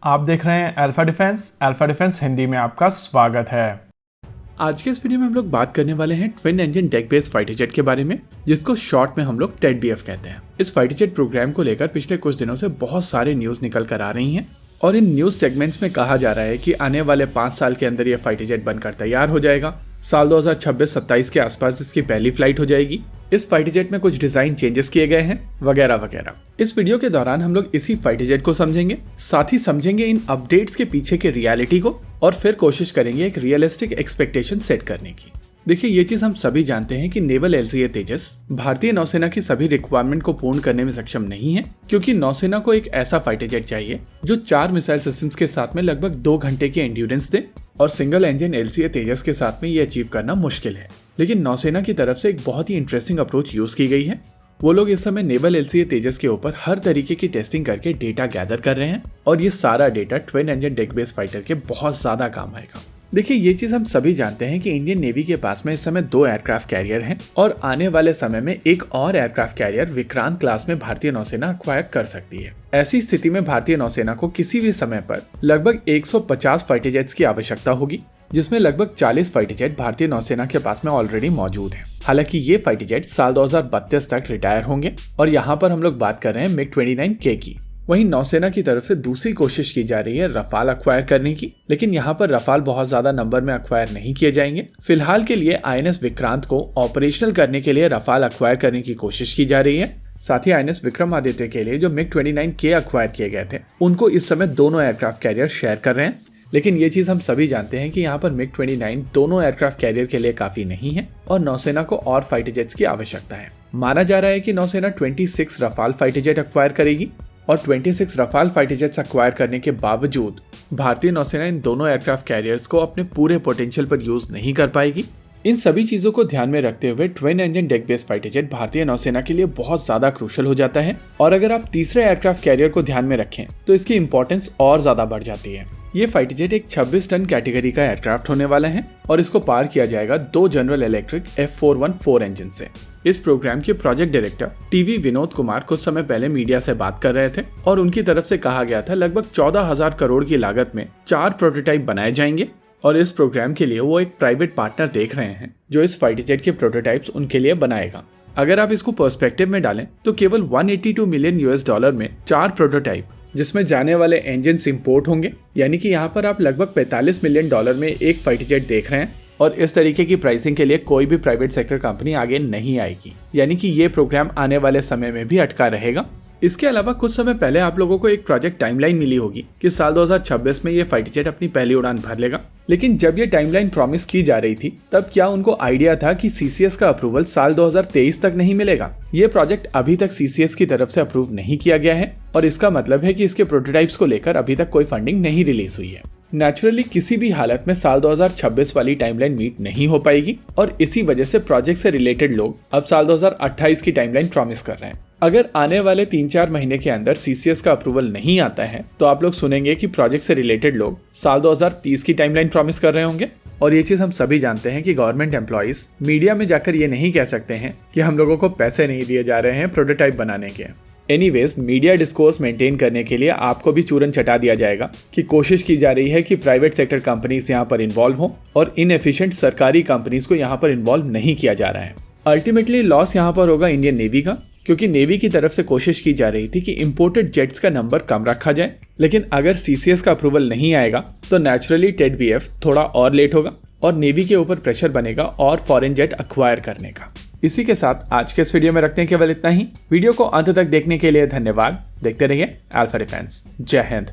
आप देख रहे हैं अल्फा डिफेंस हिंदी में आपका स्वागत है। आज के इस वीडियो में हम लोग बात करने वाले हैं twin engine deck based fighter jet के बारे में, जिसको शॉर्ट में हम लोग टेड-बीएफ कहते हैं। इस फाइटर जेट प्रोग्राम को लेकर पिछले कुछ दिनों से बहुत सारे न्यूज निकल कर आ रही हैं और इन न्यूज सेगमेंट्स में कहा जा रहा है कि आने वाले 5 साल के अंदर यह फाइटर जेट बनकर तैयार हो जाएगा। साल 2026-27 के आसपास इसकी पहली फ्लाइट हो जाएगी। इस फाइटर जेट में कुछ डिजाइन चेंजेस किए गए हैं वगैरह वगैरह। इस वीडियो के दौरान हम लोग इसी फाइटर जेट को समझेंगे, साथ ही समझेंगे इन अपडेट्स के पीछे के रियलिटी को और फिर कोशिश करेंगे एक रियलिस्टिक एक्सपेक्टेशन सेट करने की। देखिए, ये चीज हम सभी जानते हैं कि नेवल एलसीए तेजस भारतीय नौसेना की सभी रिक्वायरमेंट को पूर्ण करने में सक्षम नहीं है, क्योंकि नौसेना को एक ऐसा फाइटर जेट चाहिए जो 4 मिसाइल सिस्टम्स के साथ में लगभग 2 घंटे की एंड्योरेंस दे, और सिंगल इंजन एलसीए तेजस के साथ में ये अचीव करना मुश्किल है। लेकिन नौसेना की तरफ से एक बहुत ही इंटरेस्टिंग अप्रोच यूज की गई है। वो लोग इस समय नेवल एलसीए तेजस के ऊपर हर तरीके की टेस्टिंग करके डेटा गैदर कर रहे हैं और ये सारा data twin engine deck based fighter के बहुत ज्यादा काम आएगा। देखिए, ये चीज हम सभी जानते हैं कि इंडियन नेवी के पास में इस समय 2 एयरक्राफ्ट कैरियर हैं और आने वाले समय में एक और एयरक्राफ्ट कैरियर विक्रांत क्लास में भारतीय नौसेना अक्वायर कर सकती है। ऐसी स्थिति में भारतीय नौसेना को किसी भी समय पर लगभग 150 फाइटर जेट्स की आवश्यकता होगी, जिसमें लगभग 40 फाइटर जेट भारतीय नौसेना के पास में ऑलरेडी मौजूद हैं। हालांकि ये फाइटर जेट साल 2032 तक रिटायर होंगे और यहाँ पर हम लोग बात कर रहे हैं मिग-29K की। वहीं नौसेना की तरफ से दूसरी कोशिश की जा रही है रफाल अक्वायर करने की, लेकिन यहाँ पर रफाल बहुत ज्यादा नंबर में अक्वायर नहीं किए जाएंगे। फिलहाल के लिए आईएनएस विक्रांत को ऑपरेशनल करने के लिए रफाल अक्वायर करने की कोशिश की जा रही है। साथ ही आईएनएस विक्रमादित्य के लिए जो मिग-29K अक्वायर किए गए थे, उनको इस समय दोनों एयरक्राफ्ट कैरियर शेयर कर रहे हैं। लेकिन ये चीज हम सभी जानते हैं कि यहाँ पर मिग-29 दोनों एयरक्राफ्ट कैरियर के लिए काफी नहीं है और नौसेना को और फाइटर जेट्स की आवश्यकता है। माना जा रहा है कि नौसेना 26 रफाल फाइटर जेट अक्वायर करेगी और 26 रफाल फाइटर जेट्स अक्वायर करने के बावजूद भारतीय नौसेना इन दोनों एयरक्राफ्ट कैरियर्स को अपने पूरे पोटेंशियल पर यूज नहीं कर पाएगी। इन सभी चीजों को ध्यान में रखते हुए twin engine deck based fighter jet भारतीय नौसेना के लिए बहुत ज्यादा क्रूशियल हो जाता है और अगर आप तीसरे एयरक्राफ्ट कैरियर को ध्यान में रखें तो इसकी इंपॉर्टेंस और ज्यादा बढ़ जाती है। ये फाइटर जेट एक 26 टन कैटेगरी का एयरक्राफ्ट होने वाला है और इसको पार किया जाएगा 2 जनरल इलेक्ट्रिक F414 इंजन से। इस प्रोग्राम के project director TV Vinod Kumar कुछ समय पहले मीडिया से बात कर रहे थे और उनकी तरफ से कहा गया था लगभग 14,000 करोड़ की लागत में 4 प्रोटोटाइप बनाए जाएंगे और इस प्रोग्राम के लिए वो एक प्राइवेट पार्टनर देख रहे हैं जो इस फाइटर जेट के प्रोटोटाइप्स उनके लिए बनाएगा। अगर आप इसको पर्सपेक्टिव में डालें तो केवल $182 मिलियन में 4 प्रोटोटाइप जिसमें जाने वाले इंजन इंपोर्ट होंगे, यानी कि यहाँ पर आप लगभग $45 मिलियन में एक फाइटर जेट देख रहे हैं और इस तरीके की प्राइसिंग के लिए कोई भी प्राइवेट सेक्टर कंपनी आगे नहीं आएगी, यानी कि ये प्रोग्राम आने वाले समय में भी अटका रहेगा। इसके अलावा कुछ समय पहले आप लोगों को एक प्रोजेक्ट टाइमलाइन मिली होगी कि साल 2026 में ये फाइटर जेट अपनी पहली उड़ान भर लेगा, लेकिन जब ये टाइमलाइन प्रॉमिस की जा रही थी तब क्या उनको आइडिया था कि सीसीएस का अप्रूवल साल 2023 तक नहीं मिलेगा? ये प्रोजेक्ट अभी तक सीसीएस की तरफ से अप्रूव नहीं किया गया है और इसका मतलब है कि इसके प्रोटोटाइप्स को लेकर अभी तक कोई फंडिंग नहीं रिलीज हुई है। नेचुरली किसी भी हालत में साल 2026 वाली टाइमलाइन मीट नहीं हो पाएगी और इसी वजह से प्रोजेक्ट से रिलेटेड लोग अब साल 2028 की टाइमलाइन प्रॉमिस कर रहे हैं। अगर आने वाले 3-4 महीने के अंदर सीसीएस का अप्रूवल नहीं आता है तो आप लोग सुनेंगे कि प्रोजेक्ट से रिलेटेड लोग साल 2030 की टाइमलाइन प्रॉमिस कर रहे होंगे। और ये चीज हम सभी जानते हैं कि गवर्नमेंट एम्प्लॉइज मीडिया में जाकर ये नहीं कह सकते हैं कि हम लोगों को पैसे नहीं दिए जा रहे हैं प्रोटोटाइप बनाने के। एनीवेज, मीडिया डिस्कोर्स मेंटेन करने के लिए आपको भी चूरन चटा दिया जाएगा कि कोशिश की जा रही है कि प्राइवेट सेक्टर कंपनीज यहाँ पर इन्वॉल्व हों और इनएफिशिएंट सरकारी कंपनीज को यहाँ पर इन्वॉल्व नहीं किया जा रहा है। अल्टीमेटली लॉस यहाँ पर होगा इंडियन नेवी का, क्योंकि नेवी की तरफ से कोशिश की जा रही थी कि इंपोर्टेड जेट्स का नंबर कम रखा जाए, लेकिन अगर सीसीएस का अप्रूवल नहीं आएगा तो नेचुरली टेड-बीएफ थोड़ा और लेट होगा और नेवी के ऊपर प्रेशर बनेगा और फॉरेन जेट अक्वायर करने का। इसी के साथ आज के इस वीडियो में रखते हैं केवल इतना ही। वीडियो को अंत तक देखने के लिए धन्यवाद। देखते रहिए अल्फा डिफेंस। जय हिंद।